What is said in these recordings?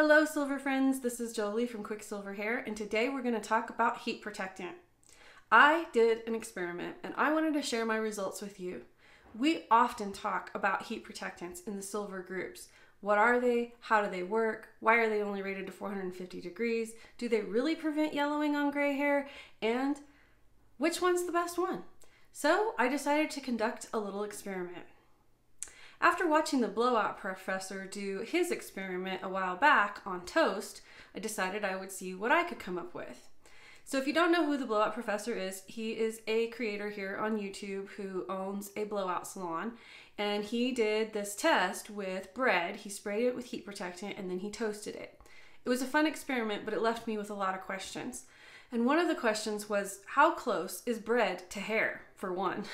Hello silver friends, this is Joli from QuickSilverHair, and today we're going to talk about heat protectant. I did an experiment and I wanted to share my results with you. We often talk about heat protectants in the silver groups. What are they? How do they work? Why are they only rated to 450 degrees? Do they really prevent yellowing on gray hair? And which one's the best one? So I decided to conduct a little experiment. After watching the Blowout professor do his experiment a while back on toast, I decided I would see what I could come up with. So if you don't know who the Blowout professor is, he is a creator here on YouTube who owns a blowout salon, and he did this test with bread. He sprayed it with heat protectant and then he toasted it. It was a fun experiment, but it left me with a lot of questions. And one of the questions was, how close is bread to hair, for one?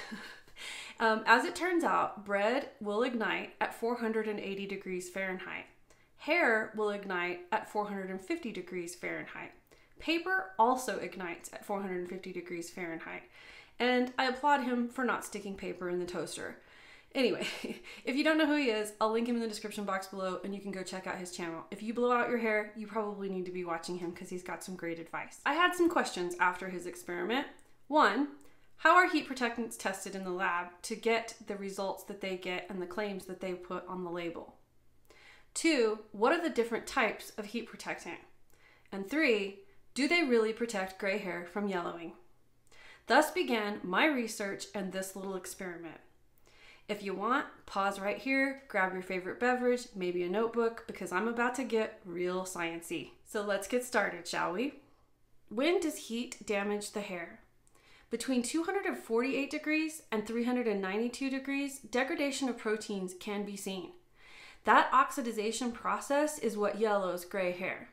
As it turns out, bread will ignite at 480 degrees Fahrenheit. Hair will ignite at 450 degrees Fahrenheit. Paper also ignites at 450 degrees Fahrenheit. And I applaud him for not sticking paper in the toaster. Anyway, if you don't know who he is, I'll link him in the description box below and you can go check out his channel. If you blow out your hair, you probably need to be watching him because he's got some great advice. I had some questions after his experiment. One, how are heat protectants tested in the lab to get the results that they get and the claims that they put on the label? Two, what are the different types of heat protectant? And three, do they really protect gray hair from yellowing? Thus began my research and this little experiment. If you want, pause right here, grab your favorite beverage, maybe a notebook, because I'm about to get real sciencey. So let's get started, shall we? When does heat damage the hair? Between 248 degrees and 392 degrees, degradation of proteins can be seen. That oxidization process is what yellows gray hair.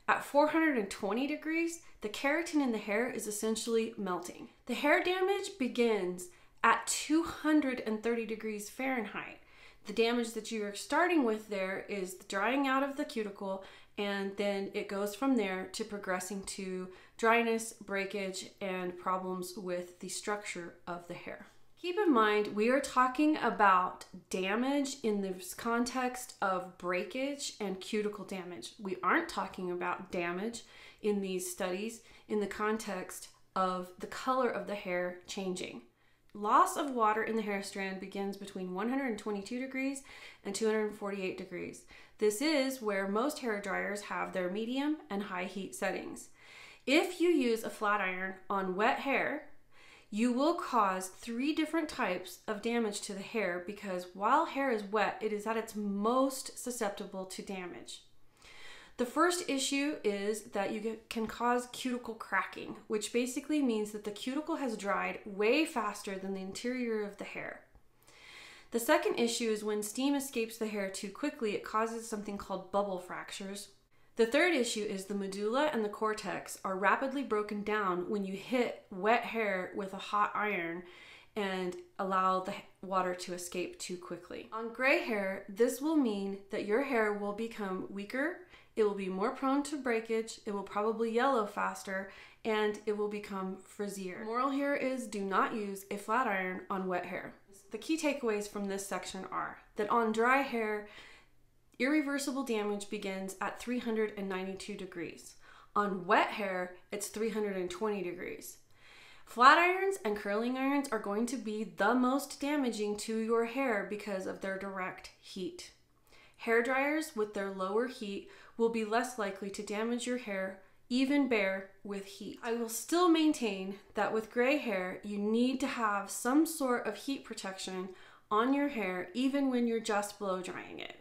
At 420 degrees, the keratin in the hair is essentially melting. The hair damage begins at 230 degrees Fahrenheit. The damage that you are starting with there is the drying out of the cuticle, and then it goes from there to progressing to dryness, breakage, and problems with the structure of the hair. Keep in mind, we are talking about damage in this context of breakage and cuticle damage. We aren't talking about damage in these studies in the context of the color of the hair changing. Loss of water in the hair strand begins between 122 degrees and 248 degrees. This is where most hair dryers have their medium and high heat settings. If you use a flat iron on wet hair, you will cause 3 different types of damage to the hair because while hair is wet, it is at its most susceptible to damage. The first issue is that you can cause cuticle cracking, which basically means that the cuticle has dried way faster than the interior of the hair. The second issue is when steam escapes the hair too quickly, it causes something called bubble fractures. The third issue is the medulla and the cortex are rapidly broken down when you hit wet hair with a hot iron and allow the water to escape too quickly. On gray hair, this will mean that your hair will become weaker, it will be more prone to breakage, it will probably yellow faster, and it will become frizzier. Moral here is do not use a flat iron on wet hair. The key takeaways from this section are that on dry hair, irreversible damage begins at 392 degrees. On wet hair, it's 320 degrees. Flat irons and curling irons are going to be the most damaging to your hair because of their direct heat. Hair dryers with their lower heat will be less likely to damage your hair, even bare with heat. I will still maintain that with gray hair, you need to have some sort of heat protection on your hair, even when you're just blow drying it.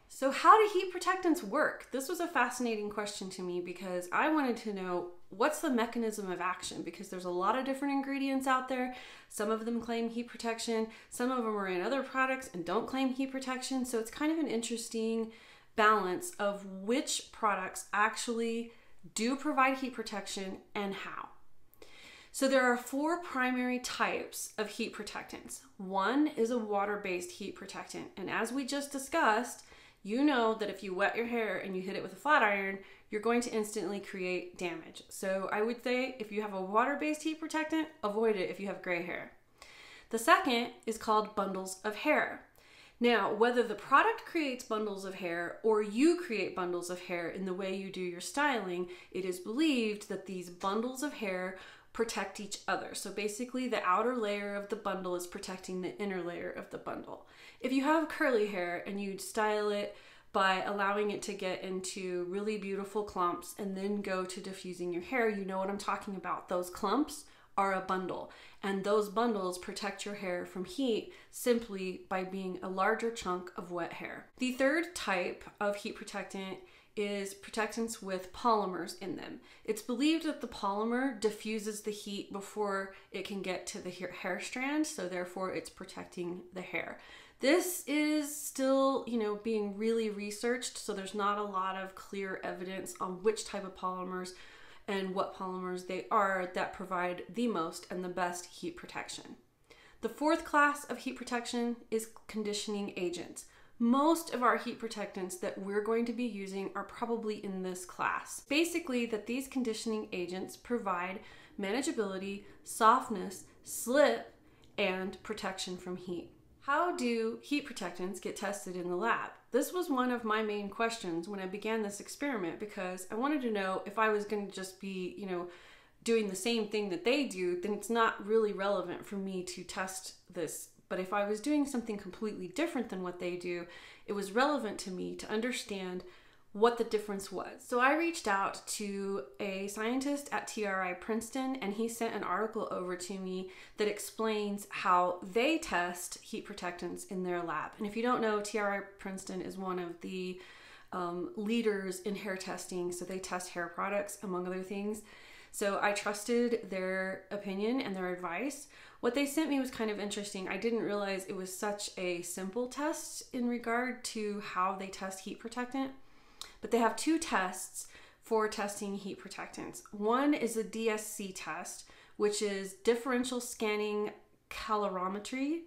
So how do heat protectants work? This was a fascinating question to me because I wanted to know what's the mechanism of action, because there's a lot of different ingredients out there. Some of them claim heat protection, some of them are in other products and don't claim heat protection. So it's kind of an interesting balance of which products actually do provide heat protection and how. So there are 4 primary types of heat protectants. One is a water-based heat protectant, and as we just discussed, you know that if you wet your hair and you hit it with a flat iron, you're going to instantly create damage. So I would say if you have a water-based heat protectant, avoid it if you have gray hair. The second is called bundles of hair. Now, whether the product creates bundles of hair or you create bundles of hair in the way you do your styling, it is believed that these bundles of hair protect each other. So basically the outer layer of the bundle is protecting the inner layer of the bundle. If you have curly hair and you style it by allowing it to get into really beautiful clumps and then go to diffusing your hair, you know what I'm talking about. Those clumps are a bundle, and those bundles protect your hair from heat simply by being a larger chunk of wet hair. The third type of heat protectant is protectants with polymers in them. It's believed that the polymer diffuses the heat before it can get to the hair strand, so therefore it's protecting the hair. This is still, being really researched, so there's not a lot of clear evidence on which type of polymers and what polymers they are that provide the most and the best heat protection. The fourth class of heat protection is conditioning agents. Most of our heat protectants that we're going to be using are probably in this class. Basically, that these conditioning agents provide manageability, softness, slip, and protection from heat. How do heat protectants get tested in the lab? This was one of my main questions when I began this experiment, because I wanted to know if I was going to just be, doing the same thing that they do, then it's not really relevant for me to test this. But if I was doing something completely different than what they do, it was relevant to me to understand what the difference was. So I reached out to a scientist at TRI Princeton, and he sent an article over to me that explains how they test heat protectants in their lab. And if you don't know, TRI Princeton is one of the leaders in hair testing. So they test hair products, among other things. So I trusted their opinion and their advice. What they sent me was kind of interesting. I didn't realize it was such a simple test in regard to how they test heat protectant. But they have two tests for testing heat protectants. One is a DSC test, which is differential scanning calorimetry.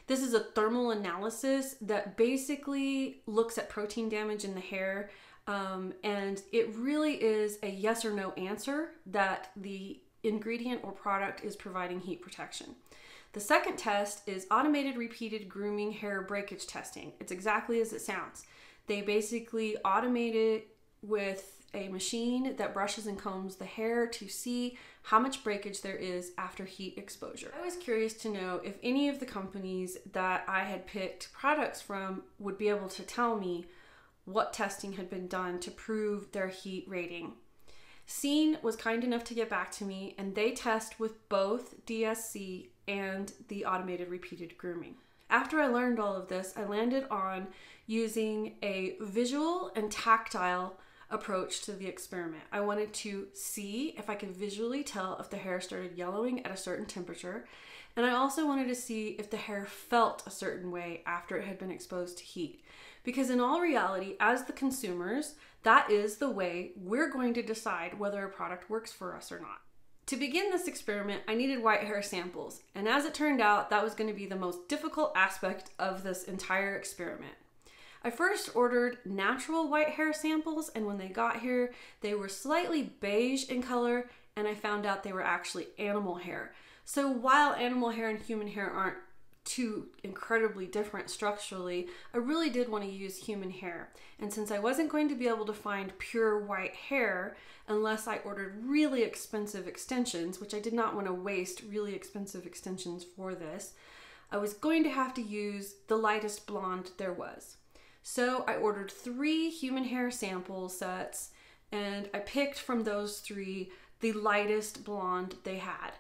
This is a thermal analysis that basically looks at protein damage in the hair, and it really is a yes or no answer that the ingredient or product is providing heat protection. The second test is automated repeated grooming hair breakage testing. It's exactly as it sounds. They basically automate it with a machine that brushes and combs the hair to see how much breakage there is after heat exposure. I was curious to know if any of the companies that I had picked products from would be able to tell me what testing had been done to prove their heat rating. 𝐒𝐿 was kind enough to get back to me, and they test with both DSC and the automated repeated grooming. After I learned all of this, I landed on using a visual and tactile approach to the experiment. I wanted to see if I could visually tell if the hair started yellowing at a certain temperature, and I also wanted to see if the hair felt a certain way after it had been exposed to heat. Because in all reality, as the consumers, that is the way we're going to decide whether a product works for us or not. To begin this experiment, I needed white hair samples, and as it turned out, that was going to be the most difficult aspect of this entire experiment. I first ordered natural white hair samples, and when they got here, they were slightly beige in color, and I found out they were actually animal hair. So while animal hair and human hair aren't too incredibly different structurally, I really did want to use human hair. And since I wasn't going to be able to find pure white hair unless I ordered really expensive extensions, which I did not want to waste really expensive extensions for this, I was going to have to use the lightest blonde there was. So I ordered 3 human hair sample sets, and I picked from those 3 the lightest blonde they had.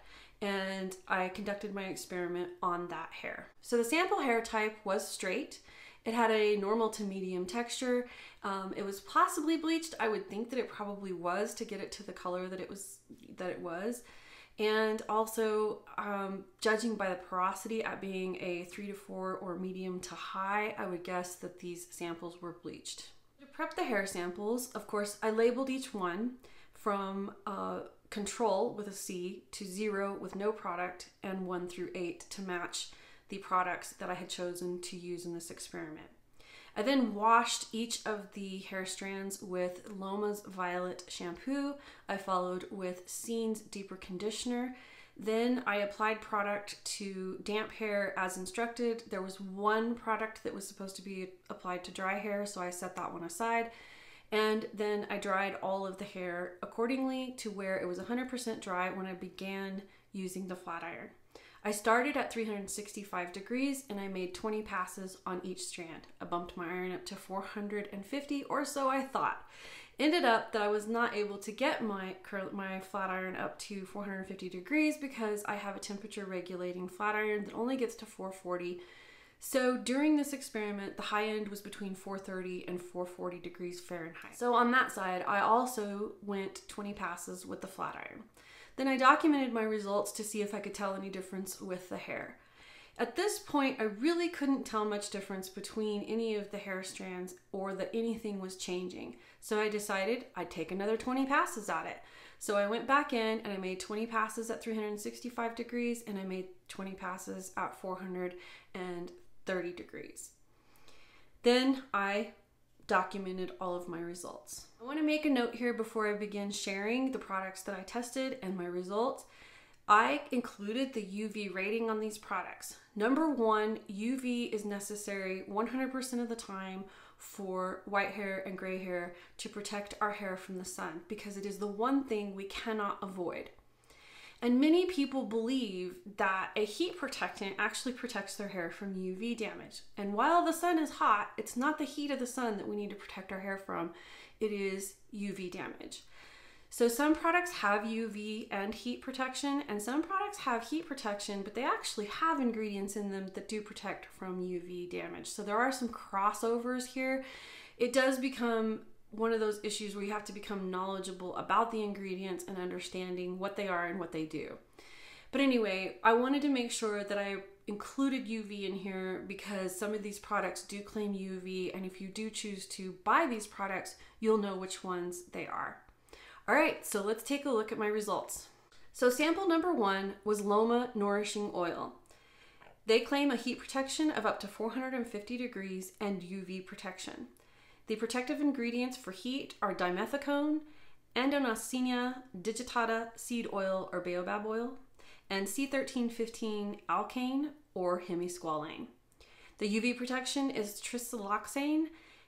And I conducted my experiment on that hair. So the sample hair type was straight. It had a normal to medium texture. It was possibly bleached. I would think that it probably was to get it to the color that it was. And also, judging by the porosity at being a 3 to 4 or medium to high, I would guess that these samples were bleached. To prep the hair samples, of course, I labeled each one from control with a C to 0 with no product, and 1 through 8 to match the products that I had chosen to use in this experiment. I then washed each of the hair strands with Loma's Violet shampoo. I followed with 𝐒𝐿's deeper conditioner. Then I applied product to damp hair as instructed. There was one product that was supposed to be applied to dry hair, so I set that one aside. And then I dried all of the hair accordingly to where it was 100% dry when I began using the flat iron. I started at 365 degrees and I made 20 passes on each strand. I bumped my iron up to 450, or so I thought. Ended up that I was not able to get my flat iron up to 450 degrees because I have a temperature regulating flat iron that only gets to 440. So during this experiment, the high end was between 430 and 440 degrees Fahrenheit. So on that side, I also went 20 passes with the flat iron. Then I documented my results to see if I could tell any difference with the hair. At this point, I really couldn't tell much difference between any of the hair strands or that anything was changing. So I decided I'd take another 20 passes at it. So I went back in and I made 20 passes at 365 degrees and I made 20 passes at 430 degrees. Then I documented all of my results. I want to make a note here before I begin sharing the products that I tested and my results. I included the UV rating on these products. Number one, UV is necessary 100% of the time for white hair and gray hair to protect our hair from the sun because it is the one thing we cannot avoid. And many people believe that a heat protectant actually protects their hair from UV damage. And while the sun is hot, it's not the heat of the sun that we need to protect our hair from. It is UV damage. So some products have UV and heat protection, and some products have heat protection, but they actually have ingredients in them that do protect from UV damage. So there are some crossovers here. It does become one of those issues where you have to become knowledgeable about the ingredients and understanding what they are and what they do. But anyway, I wanted to make sure that I included UV in here because some of these products do claim UV, and if you do choose to buy these products, you'll know which ones they are. All right, so let's take a look at my results. So sample number one was Loma Nourishing Oil. They claim a heat protection of up to 450 degrees and UV protection. The protective ingredients for heat are dimethicone, Adenosine digitata seed oil or baobab oil, and C1315-alkane or hemisqualane. The UV protection is trisiloxane,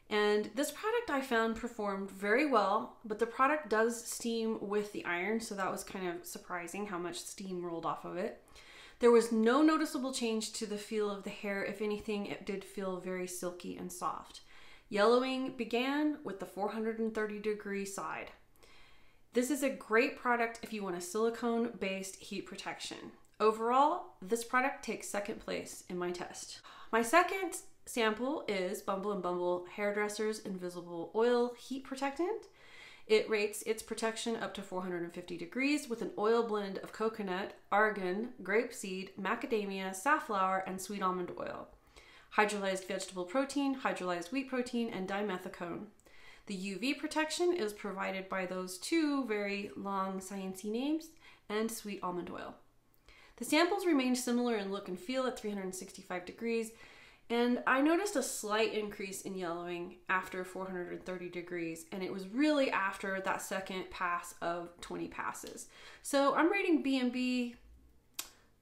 and this product I found performed very well, but the product does steam with the iron, so that was kind of surprising how much steam rolled off of it. There was no noticeable change to the feel of the hair. If anything, it did feel very silky and soft. Yellowing began with the 430 degree side. This is a great product if you want a silicone-based heat protection. Overall, this product takes second place in my test. My second sample is Bumble & Bumble Hairdresser's Invisible Oil Heat Protectant. It rates its protection up to 450 degrees with an oil blend of coconut, argan, grapeseed, macadamia, safflower, and sweet almond oil. Hydrolyzed vegetable protein, hydrolyzed wheat protein, and dimethicone. The UV protection is provided by those two very long sciencey names and sweet almond oil. The samples remained similar in look and feel at 365 degrees, and I noticed a slight increase in yellowing after 430 degrees, and it was really after that second pass of 20 passes. So I'm rating B&B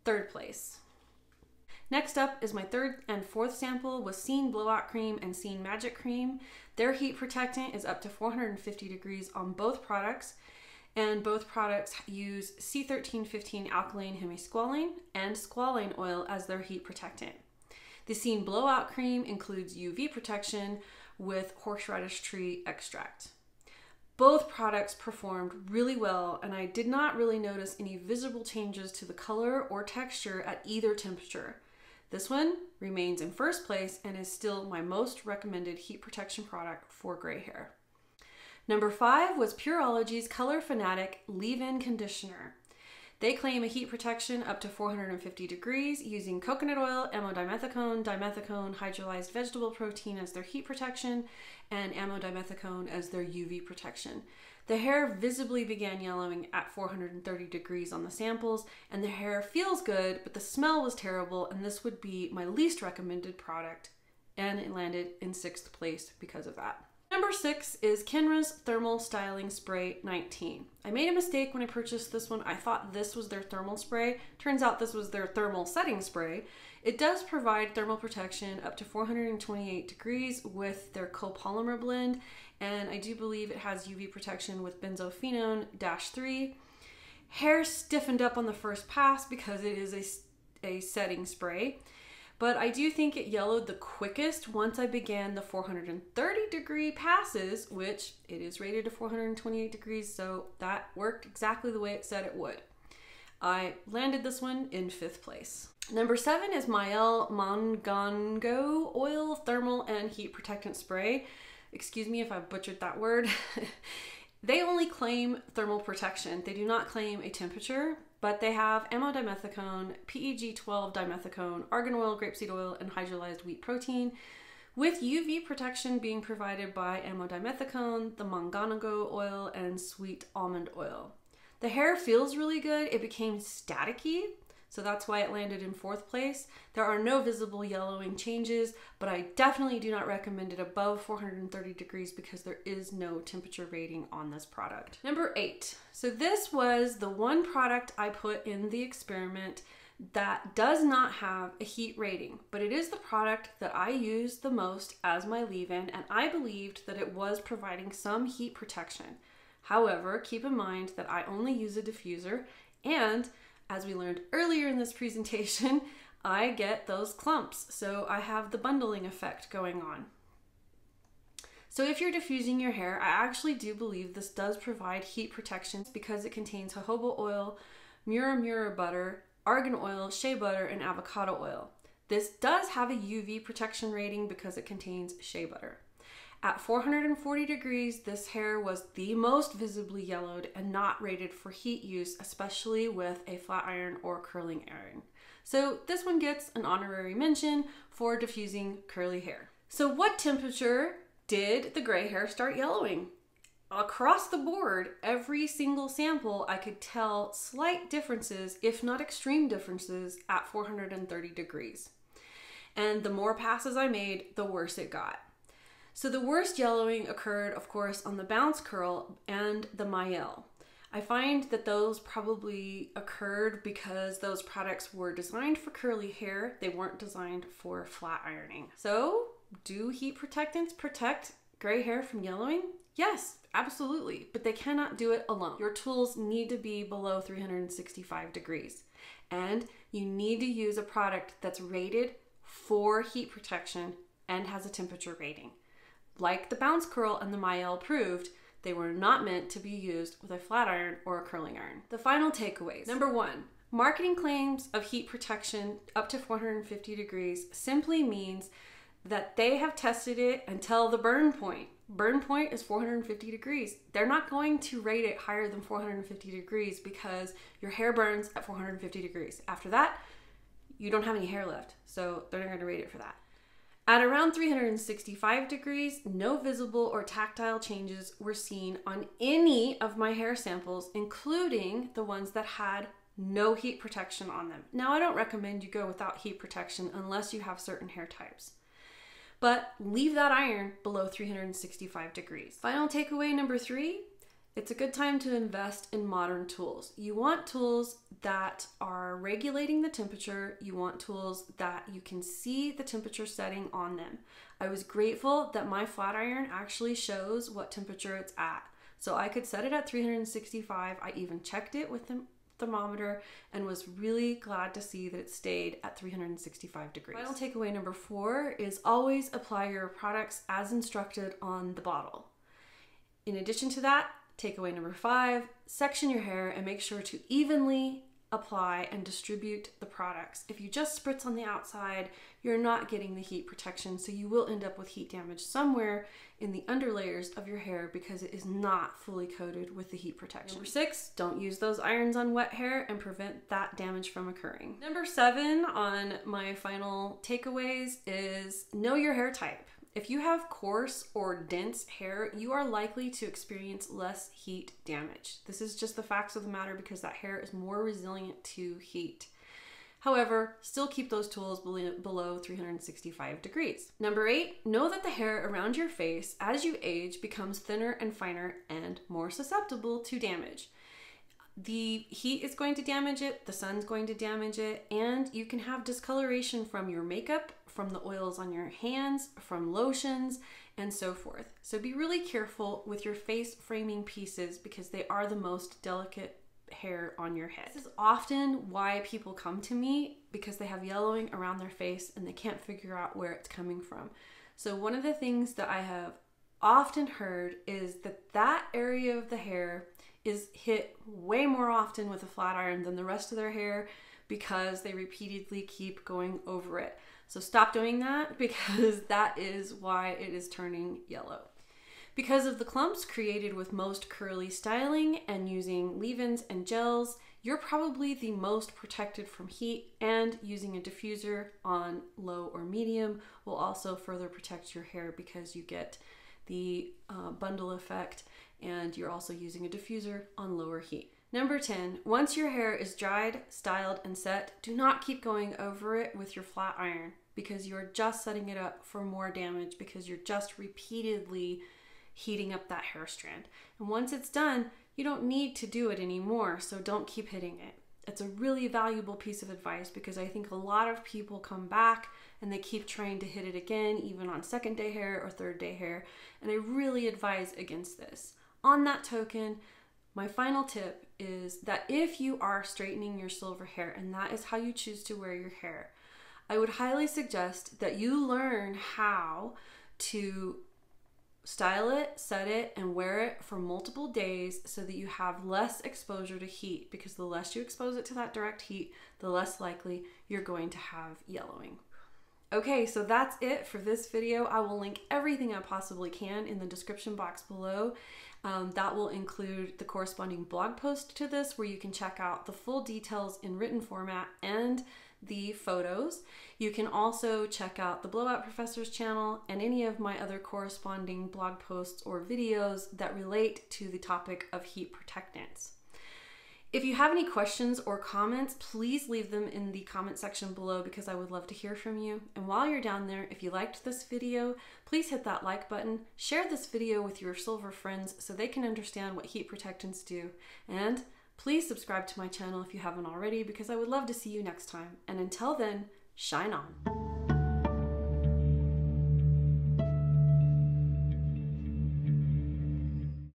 third place. Next up is my third and fourth sample with 𝐒𝐿 Blowout Cream and 𝐒𝐿 Magic Cream. Their heat protectant is up to 450 degrees on both products, and both products use C1315 alkaline hemisqualane and squalane oil as their heat protectant. The 𝐒𝐿 Blowout Cream includes UV protection with horseradish tree extract. Both products performed really well, and I did not really notice any visible changes to the color or texture at either temperature. This one remains in first place and is still my most recommended heat protection product for gray hair. Number 5 was Pureology's Color Fanatic Leave-In Conditioner. They claim a heat protection up to 450 degrees using coconut oil, amodimethicone, dimethicone, hydrolyzed vegetable protein as their heat protection, and amodimethicone as their UV protection. The hair visibly began yellowing at 430 degrees on the samples, and the hair feels good, but the smell was terrible, and this would be my least recommended product, and it landed in 6th place because of that. Number 6 is Kenra's Thermal Styling Spray 19. I made a mistake when I purchased this one. I thought this was their thermal spray. Turns out this was their thermal setting spray. It does provide thermal protection up to 428 degrees with their copolymer blend, and I do believe it has UV protection with benzophenone-3. Hair stiffened up on the first pass because it is a setting spray. But I do think it yellowed the quickest once I began the 430 degree passes, which it is rated to 428 degrees, so that worked exactly the way it said it would. I landed this one in 5th place. Number 7 is 𝐜𝐨𝐝𝐭𝐡 Oil Thermal and Heat Protectant Spray. Excuse me if I butchered that word. They only claim thermal protection. They do not claim a temperature, but they have ammo-dimethicone, PEG-12-dimethicone, argan oil, grapeseed oil, and hydrolyzed wheat protein, with UV protection being provided by ammo-dimethicone, the 𝐜𝐨𝐝𝐭𝐡 oil, and sweet almond oil. The hair feels really good. It became staticky, so that's why it landed in 4th place. There are no visible yellowing changes, but I definitely do not recommend it above 430 degrees because there is no temperature rating on this product. Number 8. So this was the one product I put in the experiment that does not have a heat rating, but it is the product that I used the most as my leave-in, and I believed that it was providing some heat protection. However, keep in mind that I only use a diffuser, and as we learned earlier in this presentation, I get those clumps, so I have the bundling effect going on. So if you're diffusing your hair, I actually do believe this does provide heat protection because it contains jojoba oil, mura butter, argan oil, shea butter, and avocado oil. This does have a UV protection rating because it contains shea butter. At 440 degrees, this hair was the most visibly yellowed and not rated for heat use, especially with a flat iron or curling iron. So this one gets an honorary mention for diffusing curly hair. So what temperature did the gray hair start yellowing? Across the board, every single sample, I could tell slight differences, if not extreme differences, at 430 degrees. And the more passes I made, the worse it got. So the worst yellowing occurred, of course, on the bounce curl and the 𝐒𝐿. I find that those probably occurred because those products were designed for curly hair. They weren't designed for flat ironing. So, do heat protectants protect gray hair from yellowing? Yes, absolutely, but they cannot do it alone. Your tools need to be below 365 degrees, and you need to use a product that's rated for heat protection and has a temperature rating. Like the bounce curl and the 𝐒𝐿 proved, they were not meant to be used with a flat iron or a curling iron. The final takeaways. Number 1, marketing claims of heat protection up to 450 degrees simply means that they have tested it until the burn point. Burn point is 450 degrees. They're not going to rate it higher than 450 degrees because your hair burns at 450 degrees. After that, you don't have any hair left, so they're not going to rate it for that. At around 365 degrees, no visible or tactile changes were seen on any of my hair samples, including the ones that had no heat protection on them. Now, I don't recommend you go without heat protection unless you have certain hair types, but leave that iron below 365 degrees. Final takeaway number 3, it's a good time to invest in modern tools. You want tools that are regulating the temperature. You want tools that you can see the temperature setting on them. I was grateful that my flat iron actually shows what temperature it's at. So I could set it at 365. I even checked it with the thermometer and was really glad to see that it stayed at 365 degrees. Final takeaway number 4 is always apply your products as instructed on the bottle. In addition to that, takeaway number 5, section your hair and make sure to evenly apply and distribute the products. If you just spritz on the outside, you're not getting the heat protection, so you will end up with heat damage somewhere in the underlayers of your hair because it is not fully coated with the heat protection. Number 6, don't use those irons on wet hair and prevent that damage from occurring. Number 7 on my final takeaways is know your hair type. If you have coarse or dense hair, you are likely to experience less heat damage. This is just the facts of the matter because that hair is more resilient to heat. However, still keep those tools below 365 degrees. Number 8, know that the hair around your face as you age becomes thinner and finer and more susceptible to damage. The heat is going to damage it, the sun's going to damage it, and you can have discoloration from your makeup, from the oils on your hands, from lotions, and so forth. So be really careful with your face framing pieces because they are the most delicate hair on your head. This is often why people come to me, because they have yellowing around their face and they can't figure out where it's coming from. So one of the things that I have often heard is that that area of the hair is hit way more often with a flat iron than the rest of their hair because they repeatedly keep going over it. So stop doing that because that is why it is turning yellow. Because of the clumps created with most curly styling and using leave-ins and gels, you're probably the most protected from heat, and using a diffuser on low or medium will also further protect your hair because you get the bundle effect, and you're also using a diffuser on lower heat. Number 10, once your hair is dried, styled, and set, do not keep going over it with your flat iron because you're just setting it up for more damage because you're just repeatedly heating up that hair strand. And once it's done, you don't need to do it anymore, so don't keep hitting it. It's a really valuable piece of advice because I think a lot of people come back and they keep trying to hit it again, even on second day hair or third day hair, and I really advise against this. On that token, my final tip is that if you are straightening your silver hair and that is how you choose to wear your hair, I would highly suggest that you learn how to style it, set it, and wear it for multiple days so that you have less exposure to heat, because the less you expose it to that direct heat, the less likely you're going to have yellowing. Okay, so that's it for this video. I will link everything I possibly can in the description box below. That will include the corresponding blog post to this where you can check out the full details in written format and the photos. You can also check out the Blowout Professor's channel and any of my other corresponding blog posts or videos that relate to the topic of heat protectants. If you have any questions or comments, please leave them in the comment section below because I would love to hear from you. And while you're down there, if you liked this video, please hit that like button, share this video with your silver friends so they can understand what heat protectants do, and please subscribe to my channel if you haven't already because I would love to see you next time. And until then, shine on.